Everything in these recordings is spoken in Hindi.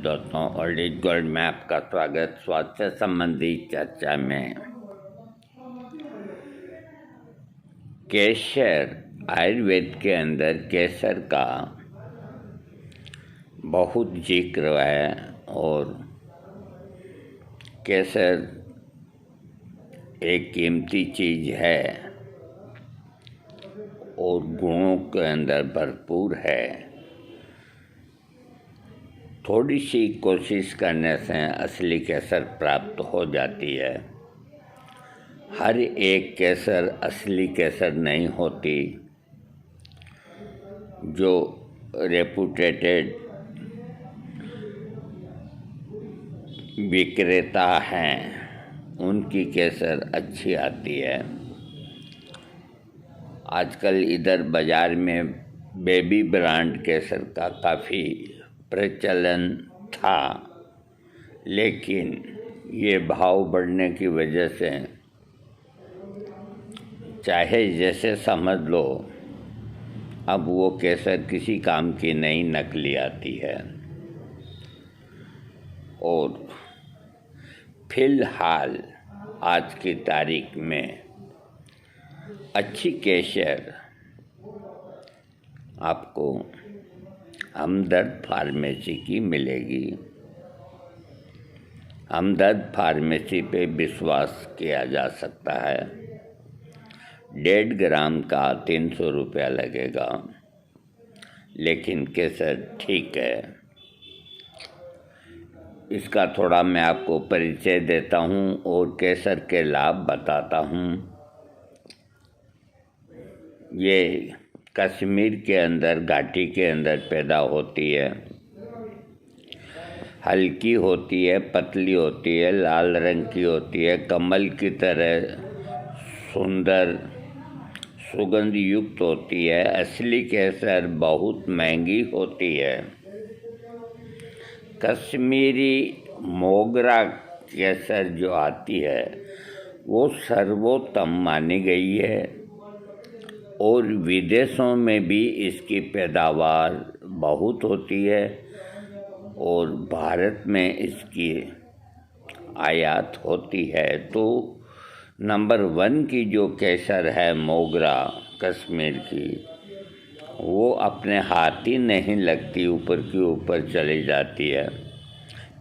दोस्तों, ओल्ड इज गोल्ड में आपका स्वागत। स्वास्थ्य संबंधी चर्चा में केसर, आयुर्वेद के अंदर केसर का बहुत जिक्र है और केसर एक कीमती चीज़ है और गुणों के अंदर भरपूर है। थोड़ी सी कोशिश करने से असली केसर प्राप्त हो जाती है। हर एक केसर असली केसर नहीं होती। जो रेपुटेटेड विक्रेता हैं उनकी केसर अच्छी आती है। आजकल इधर बाज़ार में बेबी ब्रांड केसर का काफ़ी प्रचलन था, लेकिन ये भाव बढ़ने की वजह से चाहे जैसे समझ लो, अब वो केसर किसी काम की नहीं नकली आती है। और फिलहाल आज की तारीख में अच्छी केसर आपको हमदर्द फार्मेसी की मिलेगी। हमदर्द फार्मेसी पे विश्वास किया जा सकता है। 1.5 ग्राम का 300 रुपया लगेगा, लेकिन केसर ठीक है। इसका थोड़ा मैं आपको परिचय देता हूँ और केसर के लाभ बताता हूँ। ये कश्मीर के अंदर, घाटी के अंदर पैदा होती है। हल्की होती है, पतली होती है, लाल रंग की होती है, कमल की तरह सुंदर सुगंध युक्त होती है। असली केसर बहुत महंगी होती है। कश्मीरी मोगरा केसर जो आती है वो सर्वोत्तम मानी गई है और विदेशों में भी इसकी पैदावार बहुत होती है और भारत में इसकी आयात होती है। तो नंबर 1 की जो केसर है मोगरा कश्मीर की, वो अपने हाथ ही नहीं लगती, ऊपर की ऊपर चली जाती है।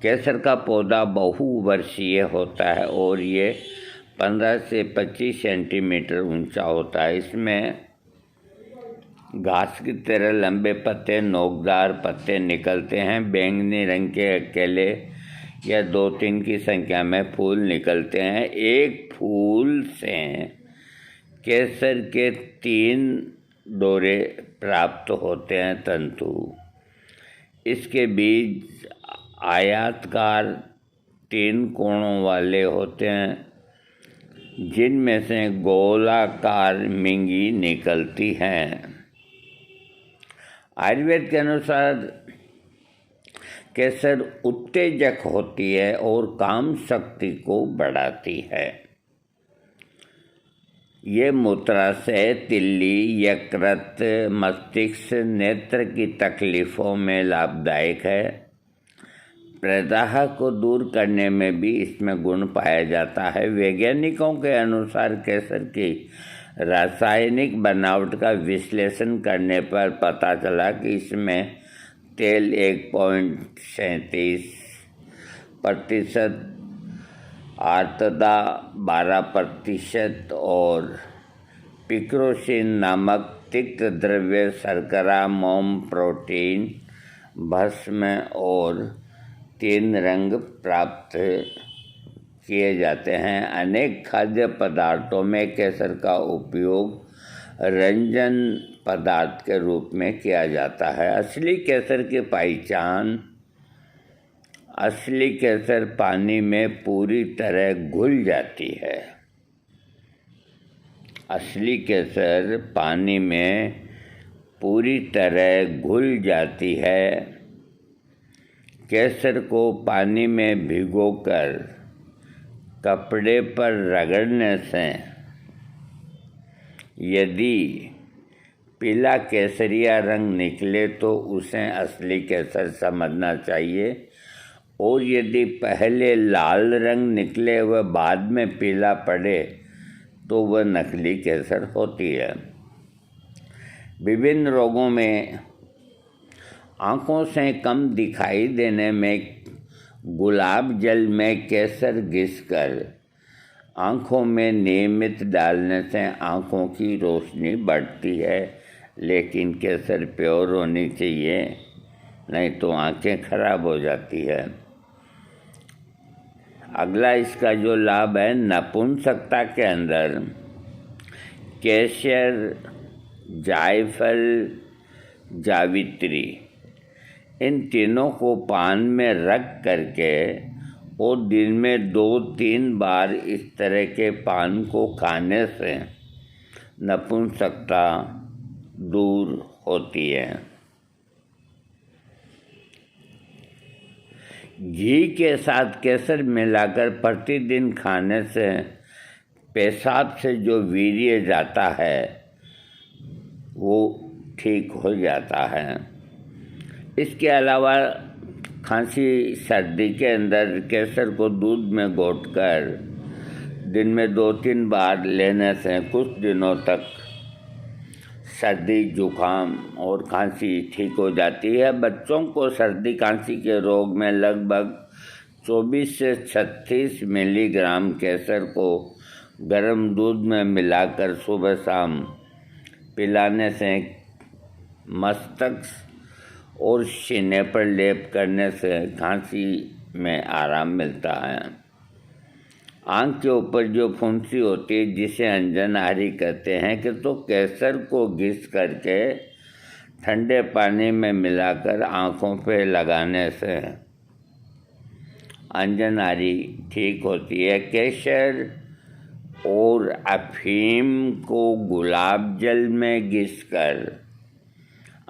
केसर का पौधा बहुवर्षीय होता है और ये 15 से 25 सेंटीमीटर ऊंचा होता है। इसमें घास की तरह लंबे पत्ते, नोकदार पत्ते निकलते हैं। बैंगनी रंग के अकेले या 2-3 की संख्या में फूल निकलते हैं। एक फूल से केसर के 3 डोरे प्राप्त होते हैं, तंतु। इसके बीज आयताकार 3 कोणों वाले होते हैं, जिनमें से गोलाकार मिंगी निकलती हैं। आयुर्वेद के अनुसार केसर उत्तेजक होती है और काम शक्ति को बढ़ाती है। ये मूत्राशय, तिल्ली, यकृत, मस्तिष्क, नेत्र की तकलीफ़ों में लाभदायक है। प्रदाह को दूर करने में भी इसमें गुण पाया जाता है। वैज्ञानिकों के अनुसार केसर की रासायनिक बनावट का विश्लेषण करने पर पता चला कि इसमें तेल 1.37%, आर्द्रता 12% और पिक्रोसिन नामक तिक्त द्रव्य, शर्करा, मोम, प्रोटीन, भस्म और 3 रंग प्राप्त किए जाते हैं। अनेक खाद्य पदार्थों में केसर का उपयोग रंजन पदार्थ के रूप में किया जाता है। असली केसर की पहचान: असली केसर पानी में पूरी तरह घुल जाती है। असली केसर पानी में पूरी तरह घुल जाती है। केसर को पानी में भिगोकर कपड़े पर रगड़ने से यदि पीला केसरिया रंग निकले तो उसे असली केसर समझना चाहिए। और यदि पहले लाल रंग निकले व बाद में पीला पड़े तो वह नकली केसर होती है। विभिन्न रोगों में आँखों से कम दिखाई देने में गुलाब जल में केसर घिसकर आँखों में नियमित डालने से आँखों की रोशनी बढ़ती है, लेकिन केसर प्योर होनी चाहिए, नहीं तो आँखें खराब हो जाती है। अगला इसका जो लाभ है, नपुंसकता के अंदर केसर, जायफल, जावित्री इन तीनों को पान में रख करके और दिन में 2-3 बार इस तरह के पान को खाने से नपुंसकता दूर होती है। घी के साथ केसर मिलाकर प्रतिदिन खाने से पेशाब से जो वीर्य जाता है वो ठीक हो जाता है। इसके अलावा खांसी सर्दी के अंदर केसर को दूध में घोटकर दिन में 2-3 बार लेने से कुछ दिनों तक सर्दी, जुकाम और खांसी ठीक हो जाती है। बच्चों को सर्दी खांसी के रोग में लगभग 24 से 36 मिलीग्राम केसर को गर्म दूध में मिलाकर सुबह शाम पिलाने से मस्तक और सीने पर लेप करने से खांसी में आराम मिलता है। आँख के ऊपर जो फुंसी होती है जिसे अंजनहारी कहते हैं कि तो केसर को घिस करके ठंडे पानी में मिलाकर आँखों पे लगाने से अंजनहारी ठीक होती है। केसर और अफीम को गुलाब जल में घिसकर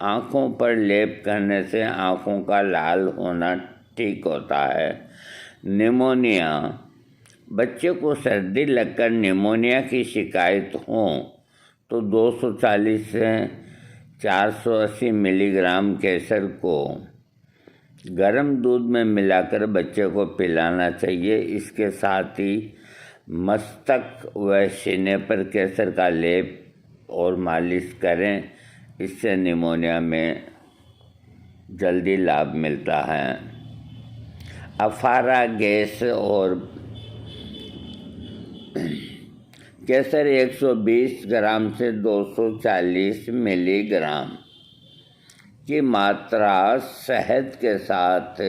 आँखों पर लेप करने से आँखों का लाल होना ठीक होता है। निमोनिया, बच्चे को सर्दी लगकर निमोनिया की शिकायत हो तो 240 से 480 मिलीग्राम केसर को गर्म दूध में मिलाकर बच्चे को पिलाना चाहिए। इसके साथ ही मस्तक व सीने पर केसर का लेप और मालिश करें, इससे निमोनिया में जल्दी लाभ मिलता है। अफारा गैस और केसर 120 ग्राम से 240 मिलीग्राम की मात्रा शहद के साथ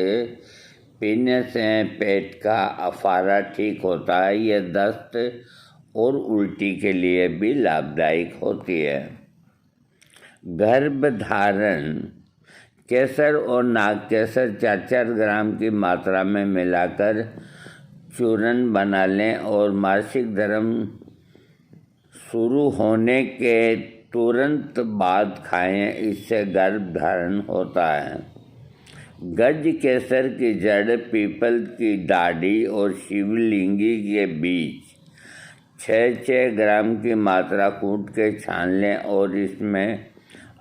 पीने से पेट का अफारा ठीक होता है। यह दस्त और उल्टी के लिए भी लाभदायक होती है। गर्भधारण, केसर और नाग केसर 4-4 ग्राम की मात्रा में मिलाकर चूर्ण बना लें और मासिक धर्म शुरू होने के तुरंत बाद खाएं, इससे गर्भधारण होता है। गज केसर की जड़, पीपल की डाढ़ी और शिवलिंगी के बीज 6-6 ग्राम की मात्रा कूट के छान लें और इसमें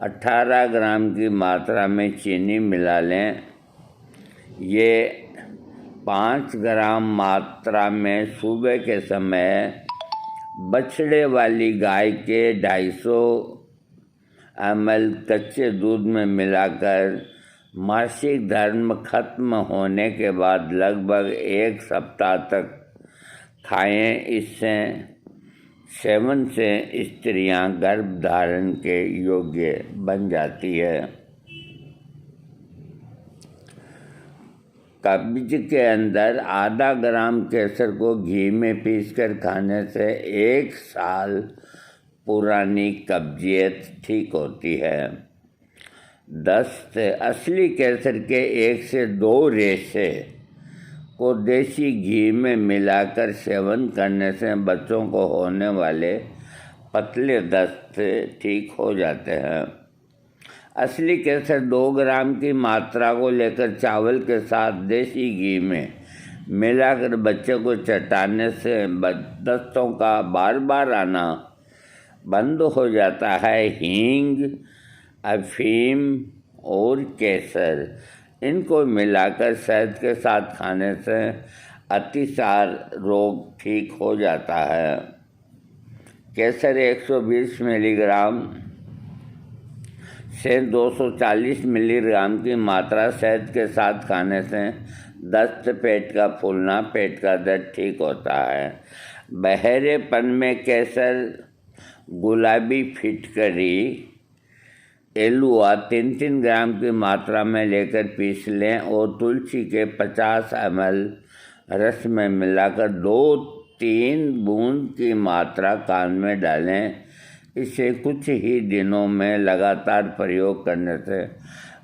18 ग्राम की मात्रा में चीनी मिला लें। ये 5 ग्राम मात्रा में सुबह के समय बछड़े वाली गाय के 250 ml कच्चे दूध में मिलाकर मासिक धर्म खत्म होने के बाद लगभग 1 सप्ताह तक खाएं। इससे सेवन से स्त्रियां गर्भधारण के योग्य बन जाती है। कब्ज के अंदर आधा ग्राम केसर को घी में पीसकर खाने से 1 साल पुरानी कब्जियत ठीक होती है। दस्त, असली केसर के 1 से 2 रेशे को देसी घी में मिलाकर सेवन करने से बच्चों को होने वाले पतले दस्त ठीक हो जाते हैं। असली केसर 2 ग्राम की मात्रा को लेकर चावल के साथ देसी घी में मिलाकर बच्चे को चटाने से दस्तों का बार बार आना बंद हो जाता है। हींग, अफीम और केसर इनको मिलाकर शहद के साथ खाने से अतिसार रोग ठीक हो जाता है। केसर 120 मिलीग्राम से 240 मिलीग्राम की मात्रा शहद के साथ खाने से दस्त, पेट का फूलना, पेट का दर्द ठीक होता है। बहरेपन में केसर, गुलाबी फिटकरी, एलुआ 3-3 ग्राम की मात्रा में लेकर पीस लें और तुलसी के 50 ml रस में मिलाकर 2-3 बूंद की मात्रा कान में डालें। इसे कुछ ही दिनों में लगातार प्रयोग करने से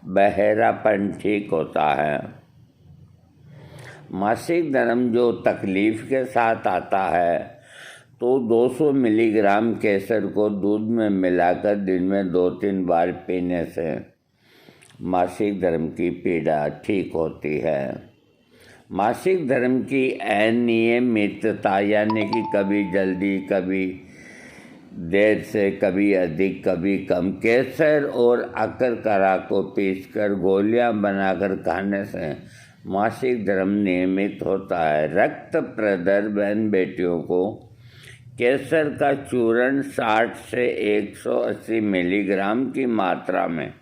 बहरापन ठीक होता है। मासिक धर्म जो तकलीफ के साथ आता है तो 200 मिलीग्राम केसर को दूध में मिलाकर दिन में 2-3 बार पीने से मासिक धर्म की पीड़ा ठीक होती है। मासिक धर्म की अनियमितता यानी कि कभी जल्दी, कभी देर से, कभी अधिक, कभी कम, केसर और अकरकरा को पीसकर गोलियां बनाकर खाने से मासिक धर्म नियमित होता है। रक्त प्रदर बहन बेटियों को केसर का चूर्ण 60 से 180 मिलीग्राम की मात्रा में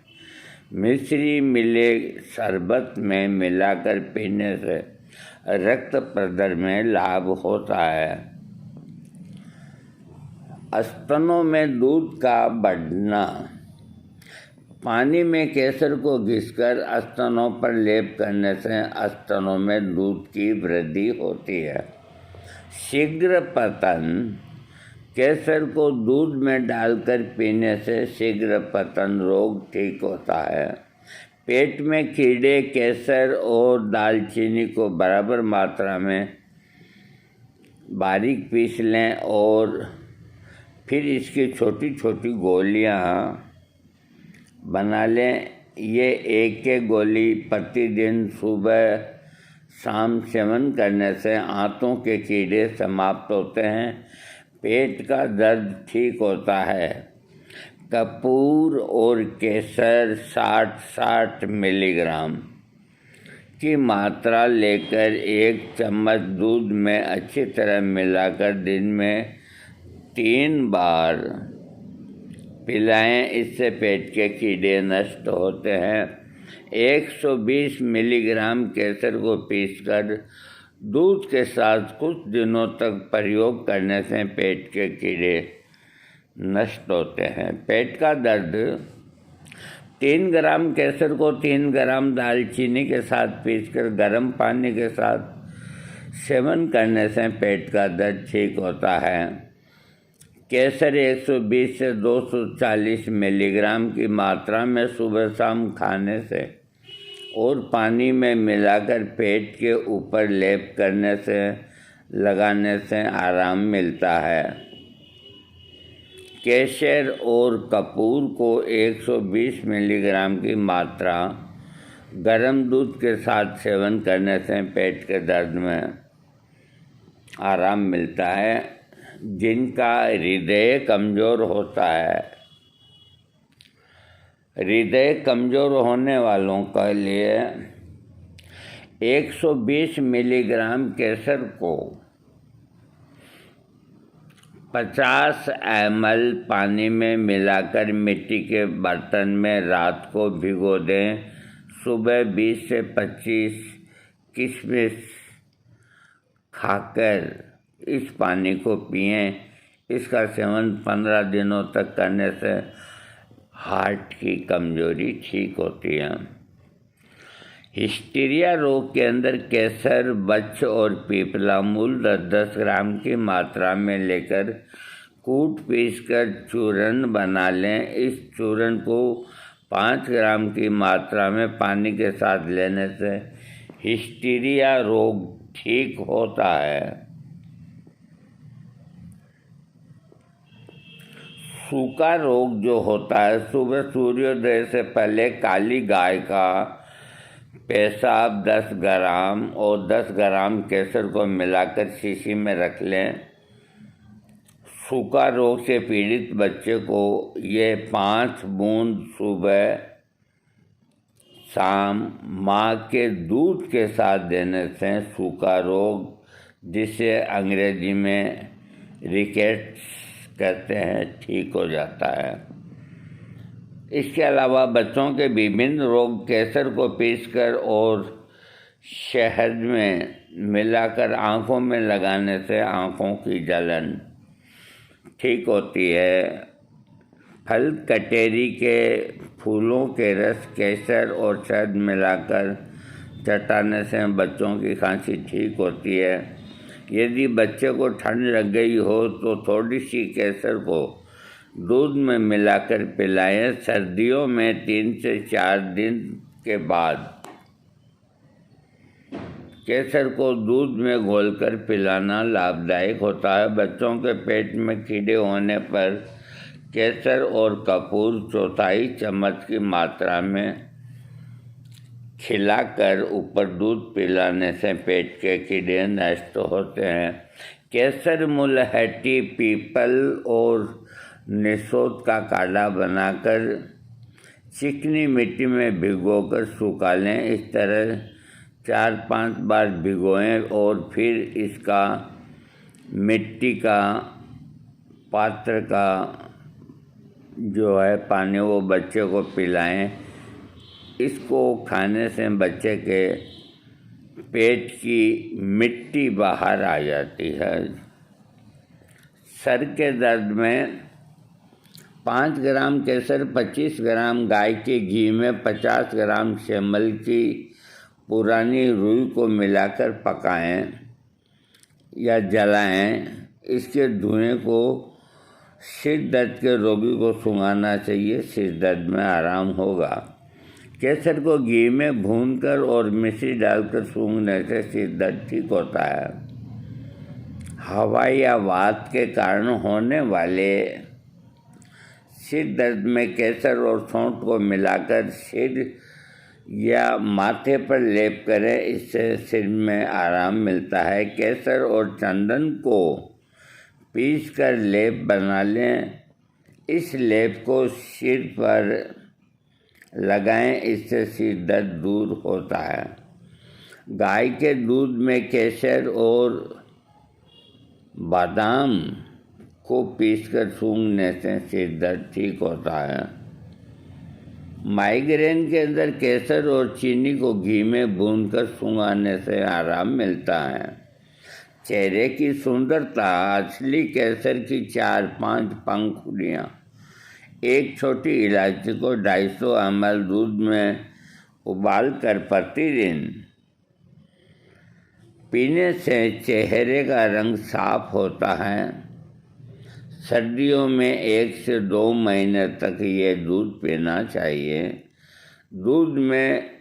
मिश्री मिले शरबत में मिलाकर पीने से रक्त प्रदर में लाभ होता है। स्तनों में दूध का बढ़ना। पानी में केसर को घिसकर स्तनों पर लेप करने से स्तनों में दूध की वृद्धि होती है। शीघ्र पतन। केसर को दूध में डालकर पीने से शीघ्र पतन रोग ठीक होता है। पेट में कीड़े केसर और दालचीनी को बराबर मात्रा में बारीक पीस लें और फिर इसकी छोटी छोटी गोलियां बना लें। ये एक गोली प्रतिदिन सुबह शाम सेवन करने से आंतों के कीड़े समाप्त होते हैं, पेट का दर्द ठीक होता है। कपूर और केसर 60-60 मिलीग्राम की मात्रा लेकर 1 चम्मच दूध में अच्छी तरह मिलाकर दिन में 3 बार पिलाएं। इससे पेट के कीड़े नष्ट होते हैं। 120 मिलीग्राम केसर को पीसकर दूध के साथ कुछ दिनों तक प्रयोग करने से पेट के कीड़े नष्ट होते हैं। पेट का दर्द। 3 ग्राम केसर को 3 ग्राम दालचीनी के साथ पीसकर गर्म पानी के साथ सेवन करने से पेट का दर्द ठीक होता है। केसर 120 से 240 मिलीग्राम की मात्रा में सुबह शाम खाने से और पानी में मिलाकर पेट के ऊपर लेप करने से लगाने से आराम मिलता है। केसर और कपूर को 120 मिलीग्राम की मात्रा गर्म दूध के साथ सेवन करने से पेट के दर्द में आराम मिलता है। जिनका हृदय कमज़ोर होता है, हृदय कमज़ोर होने वालों के लिए 120 मिलीग्राम केसर को 50 ml पानी में मिलाकर मिट्टी के बर्तन में रात को भिगो दें। सुबह 20 से 25 किशमिश खाकर इस पानी को पिएं। इसका सेवन 15 दिनों तक करने से हार्ट की कमजोरी ठीक होती है। हिस्टीरिया रोग के अंदर केसर, बच्च और पीपला मूल 10-10 ग्राम की मात्रा में लेकर कूट पीसकर चूर्ण बना लें। इस चूर्ण को 5 ग्राम की मात्रा में पानी के साथ लेने से हिस्टीरिया रोग ठीक होता है। सूखा रोग जो होता है, सुबह सूर्योदय से पहले काली गाय का पेशाब 10 ग्राम और 10 ग्राम केसर को मिलाकर शीशी में रख लें। सूखा रोग से पीड़ित बच्चे को ये 5 बूंद सुबह शाम माँ के दूध के साथ देने से सूखा रोग, जिसे अंग्रेजी में रिकेट्स कहते हैं, ठीक हो जाता है। इसके अलावा बच्चों के विभिन्न रोग केसर को पीसकर और शहद में मिलाकर आँखों में लगाने से आँखों की जलन ठीक होती है। फल कटेरी के फूलों के रस केसर और शहद मिलाकर चटाने से बच्चों की खांसी ठीक होती है। यदि बच्चे को ठंड लग गई हो तो थोड़ी सी केसर को दूध में मिलाकर पिलाएं। सर्दियों में 3 से 4 दिन के बाद केसर को दूध में घोलकर पिलाना लाभदायक होता है। बच्चों के पेट में कीड़े होने पर केसर और कपूर 1/4 चम्मच की मात्रा में खिलाकर ऊपर दूध पिलाने से पेट के कीड़े नष्ट होते हैं। केसर, मुलहट्टी, पीपल और निशोद का काढ़ा बनाकर चिकनी मिट्टी में भिगोकर सुखा लें। इस तरह 4-5 बार भिगोएं और फिर इसका मिट्टी का पात्र का जो है पानी वो बच्चे को पिलाएं। इसको खाने से बच्चे के पेट की मिट्टी बाहर आ जाती है। सर के दर्द में 5 ग्राम केसर, 25 ग्राम गाय के घी में 50 ग्राम सेमल की पुरानी रुई को मिलाकर पकाएं या जलाएं। इसके धुएं को सिर दर्द के रोगी को सूंघाना चाहिए, सिर दर्द में आराम होगा। केसर को घी में भूनकर और मिश्री डालकर सूंघने से सिर दर्द ठीक होता है। हवा या वात के कारण होने वाले सिर दर्द में केसर और सौंठ को मिलाकर सिर या माथे पर लेप करें, इससे सिर में आराम मिलता है। केसर और चंदन को पीसकर लेप बना लें। इस लेप को सिर पर लगाएं, इससे सिर दर्द दूर होता है। गाय के दूध में केसर और बादाम को पीसकर सूंघने से सिर दर्द ठीक होता है। माइग्रेन के अंदर केसर और चीनी को घी में भूनकर सूंघाने से आराम मिलता है। चेहरे की सुंदरता, असली केसर की 4-5 पंखुड़ियाँ, एक छोटी इलायची को 250 ml दूध में उबालकर प्रतिदिन पीने से चेहरे का रंग साफ होता है। सर्दियों में 1 से 2 महीने तक ये दूध पीना चाहिए। दूध में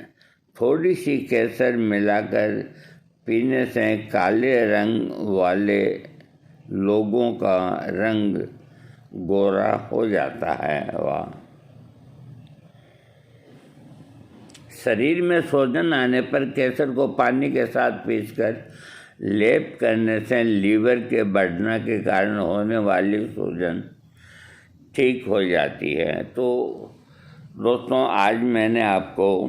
थोड़ी सी केसर मिलाकर पीने से काले रंग वाले लोगों का रंग गोरा हो जाता है। वाह। शरीर में सूजन आने पर केसर को पानी के साथ पीसकर लेप करने से लीवर के बढ़ने के कारण होने वाली सूजन ठीक हो जाती है। तो दोस्तों, आज मैंने आपको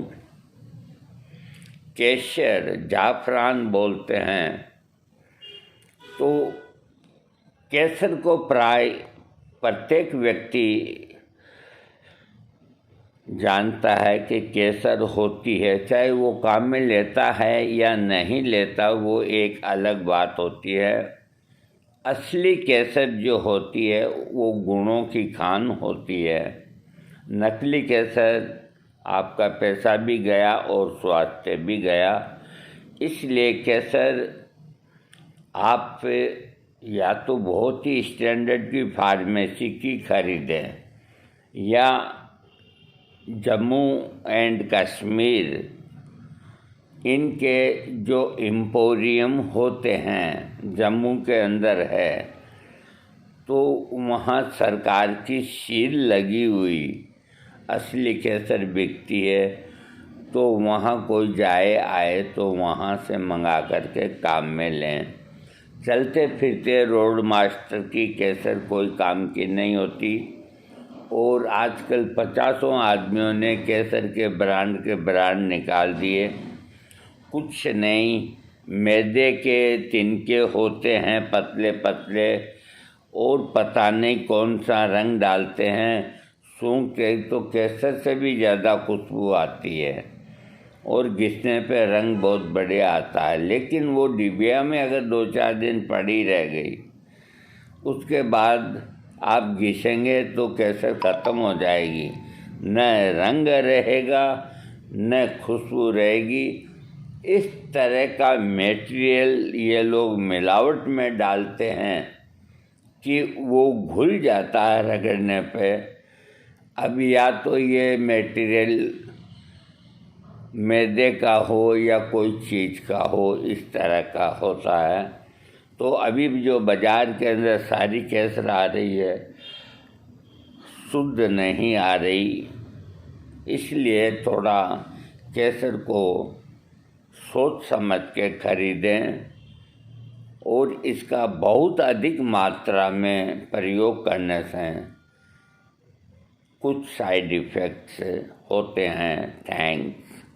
केसर, जाफरान बोलते हैं, तो केसर को प्राय प्रत्येक व्यक्ति जानता है कि केसर होती है। चाहे वो काम में लेता है या नहीं लेता, वो एक अलग बात होती है। असली केसर जो होती है वो गुणों की खान होती है। नकली केसर आपका पैसा भी गया और स्वास्थ्य भी गया। इसलिए केसर आप या तो बहुत ही स्टैंडर्ड की फार्मेसी की खरीदें या जम्मू एंड कश्मीर इनके जो एम्पोरियम होते हैं जम्मू के अंदर है, तो वहाँ सरकार की सील लगी हुई असली केसर बिकती है। तो वहाँ कोई जाए आए तो वहाँ से मंगा करके काम में लें। चलते फिरते रोड मास्टर की केसर कोई काम की नहीं होती। और आजकल 50 आदमियों ने केसर के ब्रांड निकाल दिए। कुछ नहीं, मैदे के तिनके होते हैं पतले पतले, और पता नहीं कौन सा रंग डालते हैं। सूंघ के तो केसर से भी ज़्यादा खुशबू आती है और घिसने पे रंग बहुत बढ़िया आता है। लेकिन वो डिबिया में अगर 2-4 दिन पड़ी रह गई, उसके बाद आप घिसेंगे तो केसर ख़त्म हो जाएगी, न रंग रहेगा न खुशबू रहेगी। इस तरह का मटेरियल ये लोग मिलावट में डालते हैं कि वो घुल जाता है रगड़ने पे। अब या तो ये मटेरियल मैदे का हो या कोई चीज़ का हो, इस तरह का होता है। तो अभी भी जो बाज़ार के अंदर सारी केसर आ रही है, शुद्ध नहीं आ रही। इसलिए थोड़ा केसर को सोच समझ के खरीदें, और इसका बहुत अधिक मात्रा में प्रयोग करने से कुछ साइड इफ़ेक्ट्स होते हैं। थैंक्स।